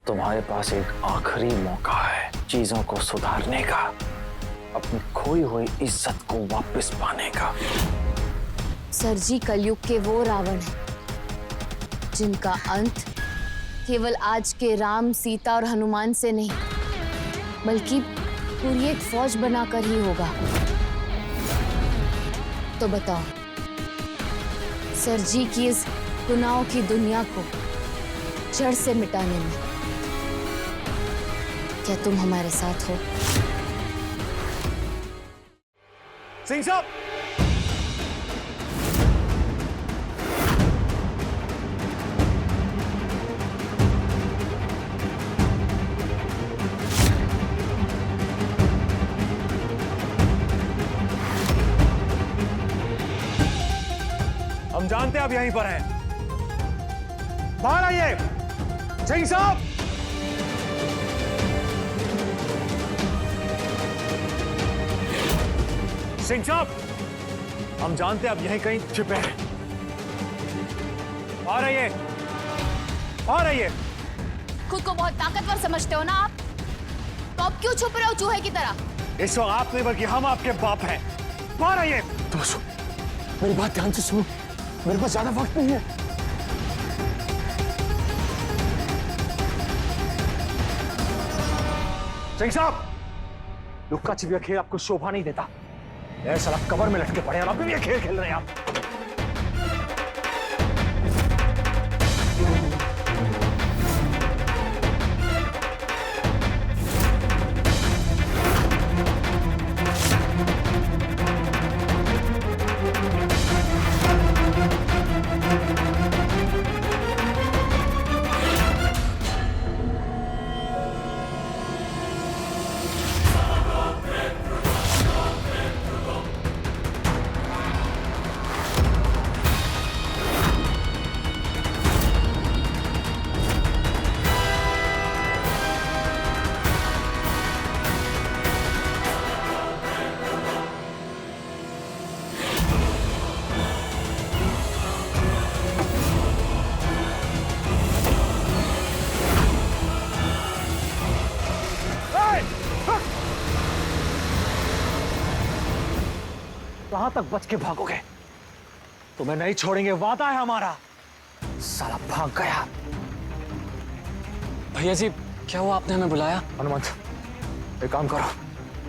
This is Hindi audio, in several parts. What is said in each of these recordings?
तुम्हारे पास एक आखिरी मौका है चीजों को सुधारने का, अपनी खोई हुई इज्जत को वापस पाने का। सर जी कलयुग के वो रावण हैं जिनका अंत केवल आज के राम, सीता और हनुमान से नहीं बल्कि पूरी एक फौज बनाकर ही होगा। तो बताओ, सर जी की इस गुनाहों की दुनिया को जड़ से मिटाने में क्या तुम हमारे साथ हो? सिंह साहब, हम जानते हैं आप यहीं पर हैं। बाहर आइए सिंह साहब। सिंह साहब, हम जानते हैं आप यहीं कहीं छिपे हैं। बाहर आइए, बाहर आइए। खुद को बहुत ताकतवर समझते हो ना आप? तो अब क्यों छुप रहे हो चूहे की तरह? इस वक्त आप नहीं बल्कि हम आपके बाप हैं। बाहर आइए। दोस्तों, मेरी बात ध्यान से सुनो, मेरे पास ज्यादा वक्त नहीं है। सिंह साहब, लुक्का छिपिया खेल आपको शोभा नहीं देता। ऐसा कबर में लटके पड़े और अभी भी ये खेल खेल रहे हैं आप। कहां तक बच के भागोगे? तुम्हें नहीं छोड़ेंगे, वादा है हमारा। साला भाग गया। भैया जी, क्या हुआ? आपने हमें बुलाया? हनुमंत, एक काम करो,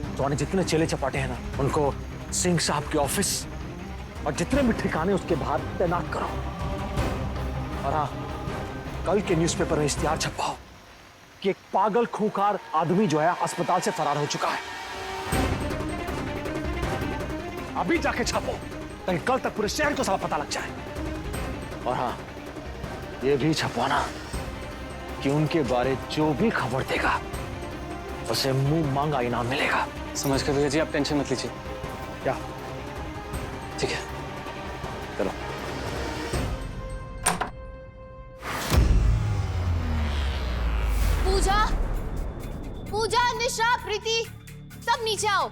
तुम्हारे जितने चेले चपाटे हैं ना, उनको सिंह साहब के ऑफिस और जितने भी ठिकाने उसके बाहर तैनात करो। और हाँ, कल के न्यूज़पेपर में इश्तिहार छपवाओ कि एक पागल खूंखार आदमी जो है अस्पताल से फरार हो चुका है। अभी जाके छापो ताकि कल तक पूरे शहर को सारा पता लग जाए। और हाँ, ये भी छपवाना कि उनके बारे जो भी खबर देगा उसे मुंह मांगा इनाम मिलेगा। समझ कर भैया जी, आप टेंशन मत लीजिए। क्या? ठीक है, चलो। पूजा, पूजा, निशा, प्रीति, सब नीचे आओ।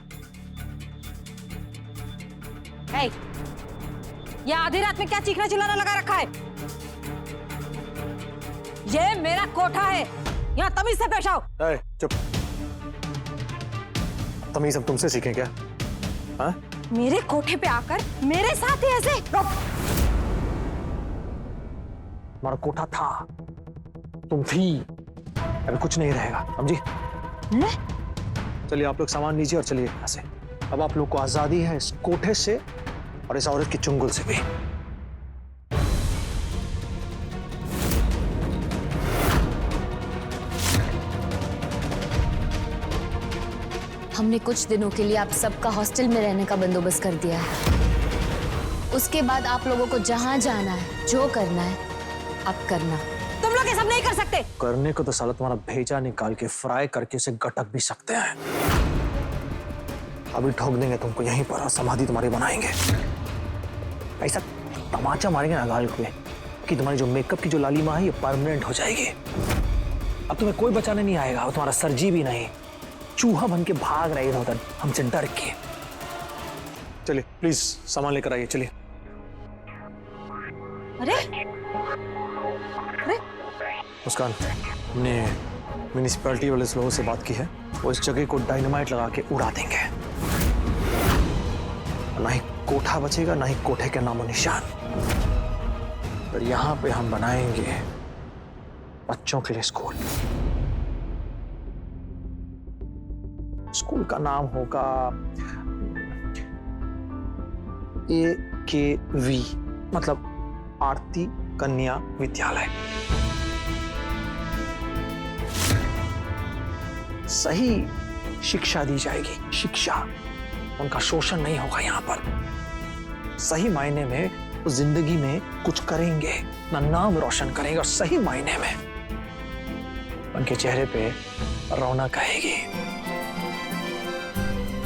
हे, ये आधी रात में क्या चीखना चिल्लाना लगा रखा है? ये मेरा कोठा है, यहाँ तमीज से पेश आओ। चुप। तमीज हम तुमसे सीखें क्या? हाँ? मेरे कोठे पे आकर मेरे साथ ही ऐसे? हमारा कोठा था, तुम थी, अभी कुछ नहीं रहेगा, समझी? चलिए आप लोग सामान लीजिए और चलिए यहाँ से। अब आप लोग को आजादी है इस कोठे से और इस औरत की चुंगल से भी। हमने कुछ दिनों के लिए आप सबका हॉस्टल में रहने का बंदोबस्त कर दिया है। उसके बाद आप लोगों को जहां जाना है, जो करना है, आप करना। तुम लोग ये सब नहीं कर सकते। करने को तो साला तुम्हारा भेजा निकाल के फ्राई करके उसे गटक भी सकते हैं। अभी ठोक देंगे तुमको यहीं पर और समाधि तुम्हारी बनाएंगे। ऐसा तमाचा मारेंगे ना गाल पे कि तुम्हारी जो मेकअप की जो लालिमा है ये परमानेंट हो जाएगी। अब तुम्हें कोई बचाने नहीं आएगा, और तुम्हारा सरजी भी नहीं। चूहा बन के भाग रहे इधर उधर हमसे डर के। चलिए प्लीज सामान लेकर आइए, चलिए। अरे मुस्कान, हमने म्यूनिसिपैलिटी वाले लोगों से बात की है, वो इस जगह को डायनामाइट लगा के उड़ा देंगे। ना ही कोठा बचेगा, ना ही कोठे के नामो निशान। पर यहां पे हम बनाएंगे बच्चों के लिए स्कूल। स्कूल का नाम होगा AKV, मतलब आरती कन्या विद्यालय। सही शिक्षा दी जाएगी, शिक्षा। उनका शोषण नहीं होगा यहाँ पर। सही मायने में वो जिंदगी में कुछ करेंगे, ना नाम रोशन करेंगे, और सही मायने में उनके चेहरे पे रौनक आएगी,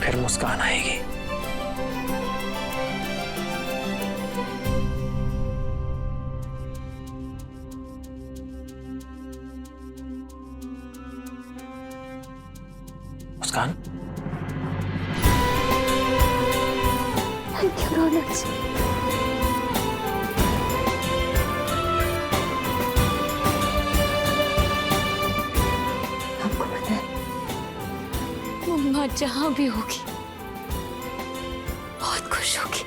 फिर मुस्कान आएगी। मुस्कान, थैंक यू रौनक जी। आपको पता है, मम्मा जहां भी होगी बहुत खुश होगी।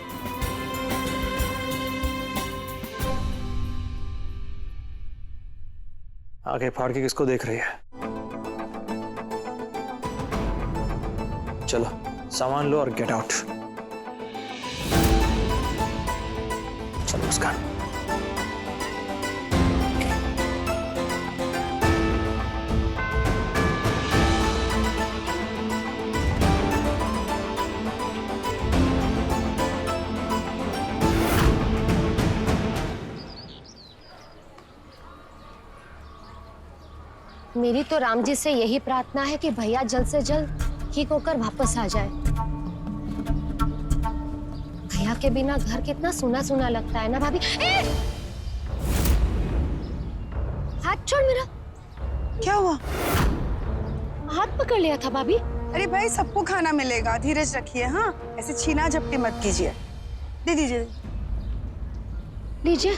आगे फाड़ के किसको देख रही है? चलो सामान लो और गेट आउट। चलो मुस्कान। मेरी तो राम जी से यही प्रार्थना है कि भैया जल्द से जल्द ठीक होकर वापस आ जाए। भैया के बिना घर कितना सुना सुना लगता है ना भाभी। हाथ छोड़ मेरा। क्या हुआ? हाथ पकड़ लिया था भाभी। अरे भाई, सबको खाना मिलेगा, धीरज रखिए। हाँ, ऐसे छीना झपटी मत कीजिए। दे दीजिए। लीजिए।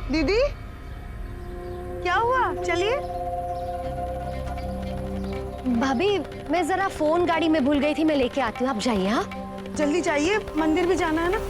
दीदी, क्या हुआ? चलिए। भाभी, मैं जरा फोन गाड़ी में भूल गई थी, मैं लेके आती हूँ, आप जाइए। हाँ, जल्दी जाइए, मंदिर भी जाना है ना।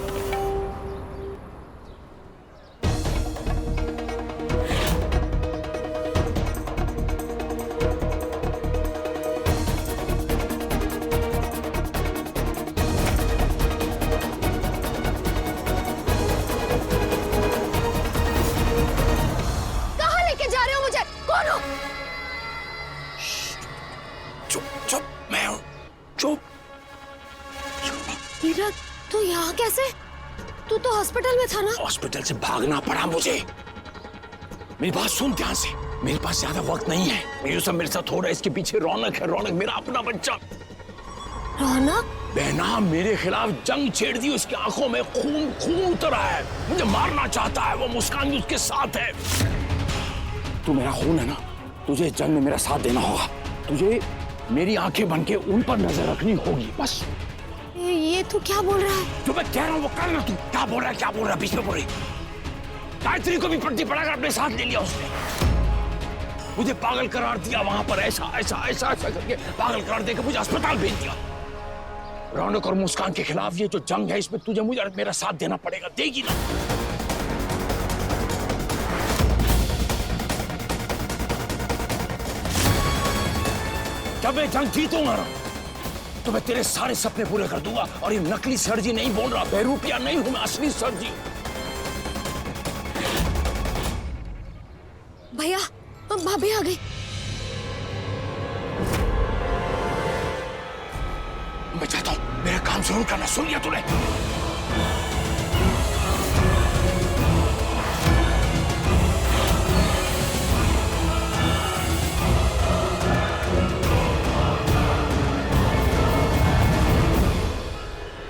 नीरज, तू यहाँ कैसे? तू तो हॉस्पिटल में था ना? हॉस्पिटल से भागना पड़ा मुझे। मेरी बात सुन ध्यान से, मेरे पास ज्यादा वक्त नहीं है। ये सब मेरे साथ हो रहा है, इसके पीछे रौनक है। रौनक मेरा अपना बच्चा। रौनक? बहना मेरे खिलाफ जंग छेड़ दी, उसकी आंखों में खून खून उतरा है, मुझे मारना चाहता है। वो मुस्कान भी उसके साथ है। तू मेरा खून है ना, तुझे जंग में मेरा साथ देना होगा। तुझे मेरी आंखें बन के उन पर नजर रखनी होगी, बस। ये तू क्या बोल रहा है? जो मैं कह रहा हूँ वो कर ना। तू क्या बोल रहा है, क्या बोल रहा है? बीच में बोल रही। गायत्री को भी पट्टी पड़ाकर अपने साथ ले लिया उसने। मुझे पागल करार दिया वहां पर, ऐसा ऐसा ऐसा ऐसा करके पागल करार देकर मुझे अस्पताल भेज दिया। रौनक और मुस्कान के खिलाफ ये जो जंग है, इसमें तुझे मुझे मेरा साथ देना पड़ेगा। देगी ना? जब मैं जंग जीतूंगा ना, तो मैं तेरे सारे सपने पूरे कर दूंगा। और ये नकली सर्जी नहीं बोल रहा, बेरूपिया नहीं हूं मैं, असली सर्जी। भैया, भाभी आ गई। मैं चाहता हूं मेरा काम जरूर करना। सुन लिया तूने?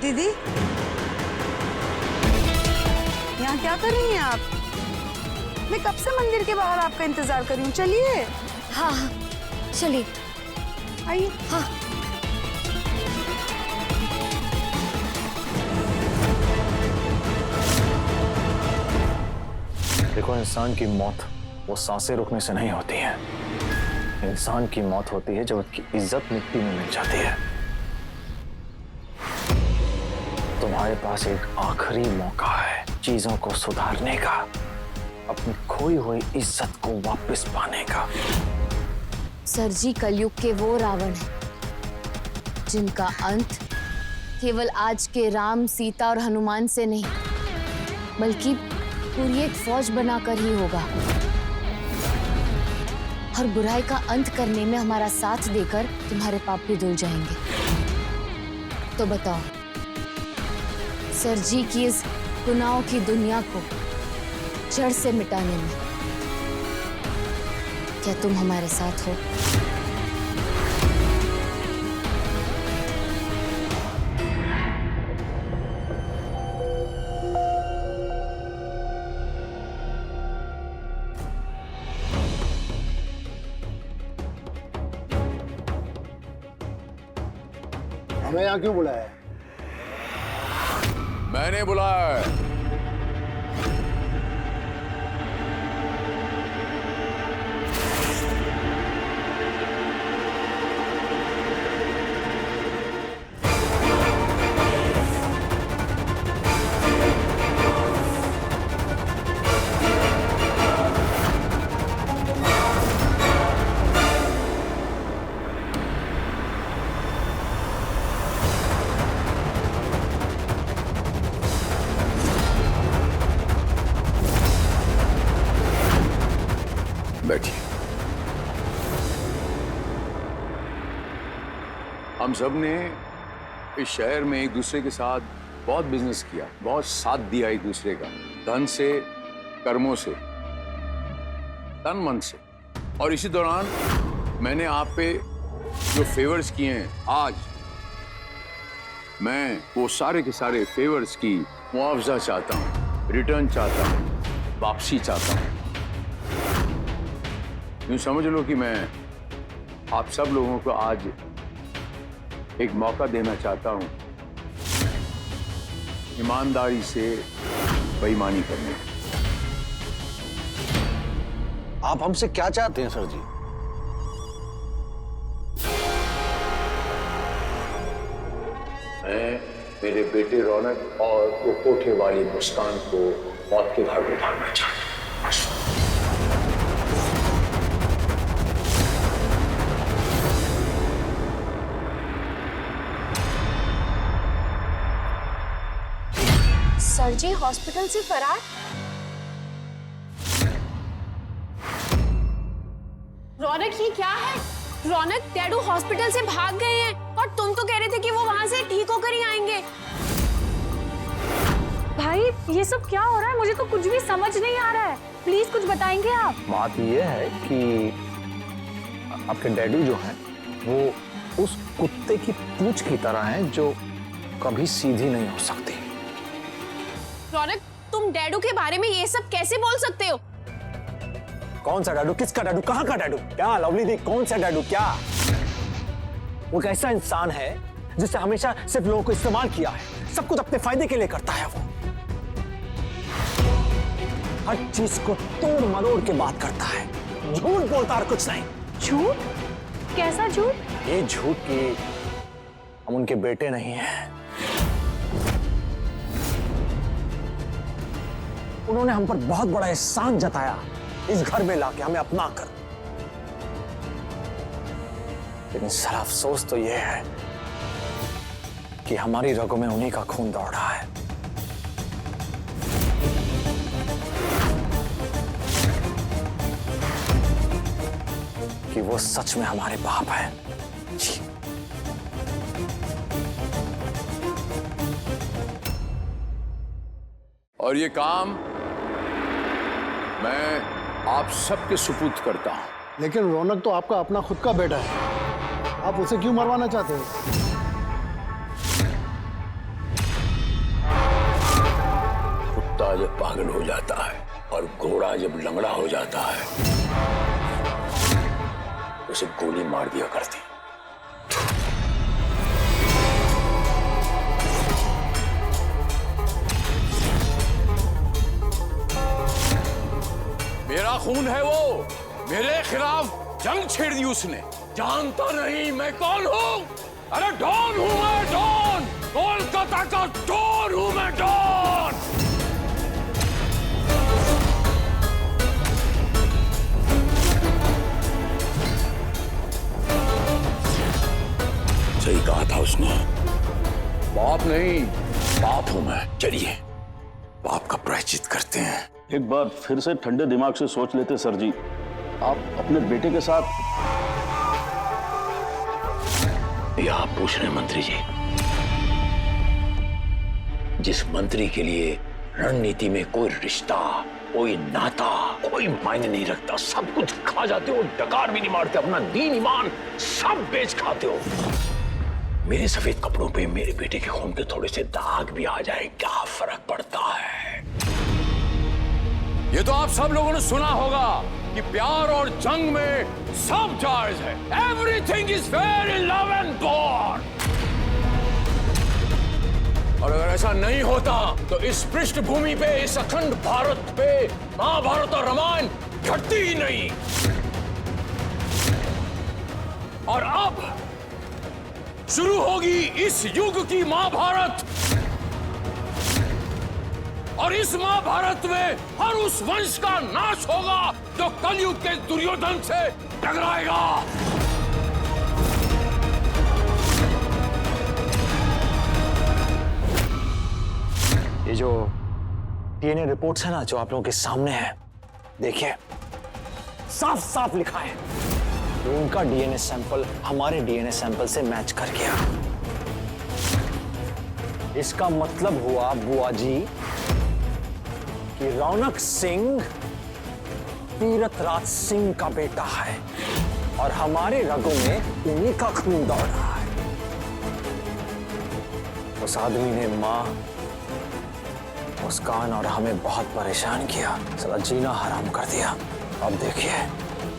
दीदी, यहाँ क्या कर रही हैं आप? मैं कब से मंदिर के बाहर आपका इंतजार कर रही हूँ, चलिए। हाँ हाँ चलिए। आइए। हाँ देखो, इंसान की मौत वो सांसें रोकने से नहीं होती है। इंसान की मौत होती है जब उसकी इज्जत मिट्टी में मिल जाती है। तुम्हारे पास एक आखिरी मौका है चीजों को सुधारने का, अपनी खोई हुई इज्जत को वापस पाने का। सर जी, कलयुग के वो रावण हैं जिनका अंत केवल आज के राम, सीता और हनुमान से नहीं, बल्कि पूरी एक फौज बनाकर ही होगा। और बुराई का अंत करने में हमारा साथ देकर तुम्हारे पाप भी धुल जाएंगे। तो बताओ, सर जी की इस गुनाहों की दुनिया को जड़ से मिटाने में क्या तुम हमारे साथ हो? हमें यहाँ क्यों बुलाया है? मैंने बुलाया है। बैठिए। हम सब ने इस शहर में एक दूसरे के साथ बहुत बिजनेस किया, बहुत साथ दिया एक दूसरे का, धन से, कर्मों से, तन मन से। और इसी दौरान मैंने आप पे जो फेवर्स किए हैं, आज मैं वो सारे के सारे फेवर्स की मुआवजा चाहता हूँ, रिटर्न चाहता हूँ, वापसी चाहता हूँ। यूँ समझ लो कि मैं आप सब लोगों को आज एक मौका देना चाहता हूं ईमानदारी से बेईमानी करने। आप हमसे क्या चाहते हैं सर जी? मैं मेरे बेटे रौनक और वो कोठे वाली मुस्कान को मौत के घाट उतारना चाहता हूं। सर जी हॉस्पिटल से फरार? रौनक, ये क्या है? रौनक, डैडू हॉस्पिटल से भाग गए हैं और तुम तो कह रहे थे कि वो वहां से ठीक होकर ही आएंगे। भाई ये सब क्या हो रहा है? मुझे तो कुछ भी समझ नहीं आ रहा है। प्लीज कुछ बताएंगे आप? बात यह है कि आपके डैडू जो हैं वो उस कुत्ते की पूंछ की तरह हैं जो कभी सीधी नहीं हो सकती। रौनक, तुम डैडू के बारे में ये सब कैसे बोल सकते हो? कौन सा डैडू? किसका डैडू? कहाँ का डैडू? क्या लवली दी, कौन सा डैडू? क्या वो एक ऐसा इंसान है जिसने हमेशा सिर्फ लोगों को इस्तेमाल किया है, सब कुछ अपने फायदे के लिए करता है। वो हर चीज को तोड़ मरोड़ के बात करता है, झूठ बोलता और कुछ नहीं। झूठ? कैसा झूठ? ये झूठ कि हम उनके बेटे नहीं हैं। उन्होंने हम पर बहुत बड़ा एहसान जताया इस घर में लाके हमें अपना कर। लेकिन सर अफसोस तो यह है कि हमारी रगों में उन्हीं का खून दौड़ रहा है। कि वो सच में हमारे बाप हैं। जी। और ये काम मैं आप सबके सुपुर्द करता हूं। लेकिन रौनक तो आपका अपना खुद का बेटा है, आप उसे क्यों मरवाना चाहते हो? कुत्ता जब पागल हो जाता है और घोड़ा जब लंगड़ा हो जाता है तो उसे गोली मार दिया करती। मेरा खून है वो, मेरे खिलाफ जंग छेड़ दी उसने। जानता नहीं मैं कौन हूं? अरे डॉन हूं मैं, डॉन, कोलकाता का डॉन हूं मैं, डॉन। सही कहा था उसने, बाप नहीं बाप हूं मैं। चलिए बाप का प्रायश्चित करते हैं। एक बार फिर से ठंडे दिमाग से सोच लेते सर जी, आप अपने बेटे के साथ। ये आप पूछ रहे हैं मंत्री जी? जिस मंत्री के लिए रणनीति में कोई रिश्ता, कोई नाता, कोई मायने नहीं रखता, सब कुछ खा जाते हो, डकार भी नहीं मारते, अपना दीन ईमान सब बेच खाते हो। मेरे सफेद कपड़ों पे मेरे बेटे के खून के थोड़े से दाग भी आ जाए, क्या फर्क पड़ता है? ये तो आप सब लोगों ने सुना होगा कि प्यार और जंग में सब जायज है। Everything is fair in love and war. और अगर ऐसा नहीं होता तो इस पृष्ठभूमि पे, इस अखंड भारत पे महाभारत और रामायण घटती ही नहीं। और अब शुरू होगी इस युग की महाभारत, और इस महाभारत में हर उस वंश का नाश होगा जो कलयुग के दुर्योधन से टकराएगा। ये जो डीएनए रिपोर्ट्स है ना, जो आप लोगों के सामने है, देखिए साफ साफ लिखा है कि उनका डीएनए सैंपल हमारे डीएनए सैंपल से मैच कर गया। इसका मतलब हुआ बुआ जी कि रौनक सिंह तीरथराज सिंह का बेटा है और हमारे रगों में उन्हीं का खून दौड़ रहा है। उस आदमी ने मां, मुस्कान और हमें बहुत परेशान किया, साला जीना हराम कर दिया। अब देखिए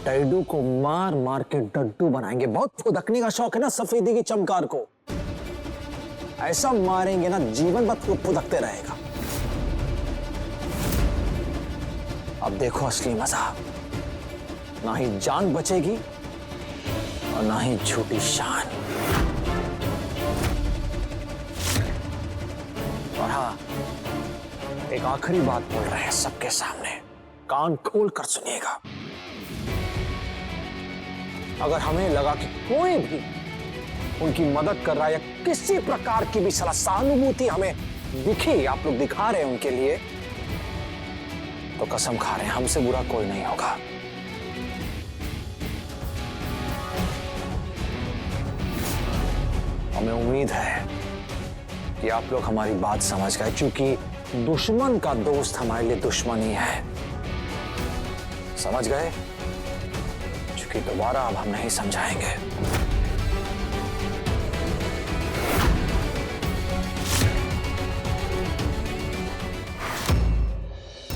टैडू को मार मार के डड्डू बनाएंगे। बहुत फुदकने का शौक है ना सफेदी की चमकार को, ऐसा मारेंगे ना जीवन भर फुदकते रहेगा। अब देखो असली मजा, ना ही जान बचेगी और ना ही झूठी शान। और हाँ, एक आखिरी बात बोल रहे हैं सबके सामने, कान खोल कर सुनिएगा। अगर हमें लगा कि कोई भी उनकी मदद कर रहा है या किसी प्रकार की भी सहानुभूति हमें दिखी, आप लोग दिखा रहे हैं उनके लिए, तो कसम खा रहे हैं हमसे बुरा कोई नहीं होगा। हमें उम्मीद है कि आप लोग हमारी बात समझ गए, क्योंकि दुश्मन का दोस्त हमारे लिए दुश्मन ही है। समझ गए? क्योंकि दोबारा अब हम नहीं समझाएंगे।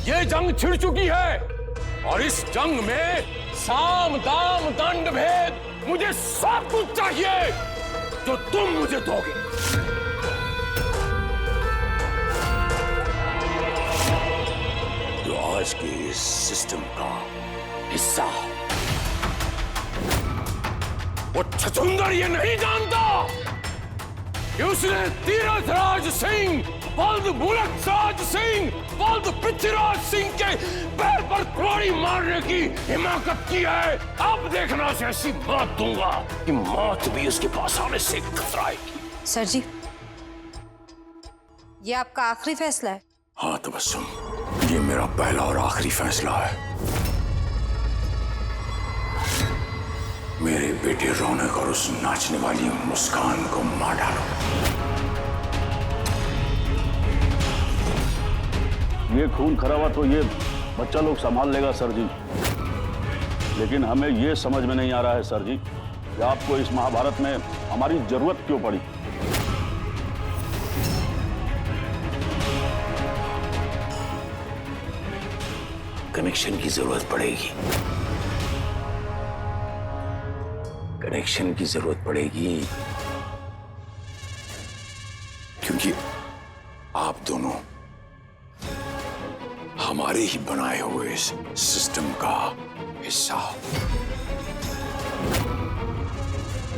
ये जंग छिड़ चुकी है और इस जंग में साम दाम दंड भेद मुझे सब कुछ चाहिए जो तुम मुझे दोगे। जो आज के इस सिस्टम का हिस्सा, वो छछूंदर ये नहीं जानता कि उसने तीरथराज सिंह, बल्द बुलकराज सिंह, बल्द पृथ्वीराज सिंह के पैर पर कुल्हाड़ी मारने की हिमाकत की है। अब देखना से ऐसी मौत दूंगा कि मौत भी उसके पास आने से कतराएगी। सर जी, ये आपका आखिरी फैसला है? हाँ तबस्सुम, ये मेरा पहला और आखिरी फैसला है। मेरे बेटे रौनक और उस नाचने वाली मुस्कान को मार डालो। ये खून खराबा तो ये बच्चा लोग संभाल लेगा सर जी, लेकिन हमें ये समझ में नहीं आ रहा है सर जी कि आपको इस महाभारत में हमारी जरूरत क्यों पड़ी। कनेक्शन की जरूरत पड़ेगी। कनेक्शन की जरूरत पड़ेगी, क्योंकि आप दोनों हमारे ही बनाए हुए इस सिस्टम का हिस्सा हो।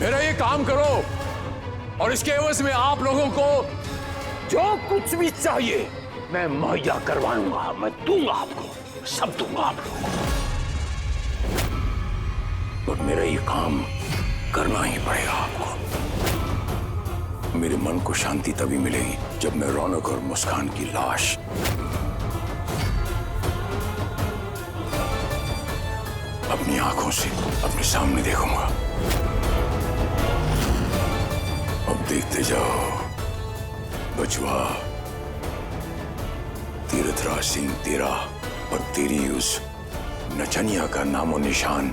मेरा ये काम करो और इसके एवज में आप लोगों को जो कुछ भी चाहिए मैं मुहैया करवाऊंगा। मैं दूंगा आपको, सब दूंगा आप लोगों को। और मेरा ये काम करना ही पड़ेगा आपको। मेरे मन को शांति तभी मिलेगी जब मैं रौनक और मुस्कान की लाश अपनी आंखों से अपने सामने देखूंगा। अब देखते जाओ बचवा, तीर्थराज सिंह तेरा और तेरी उस नचनिया का नामो निशान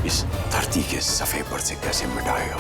इस धरती के सफे पर से कैसे मिटाएगा।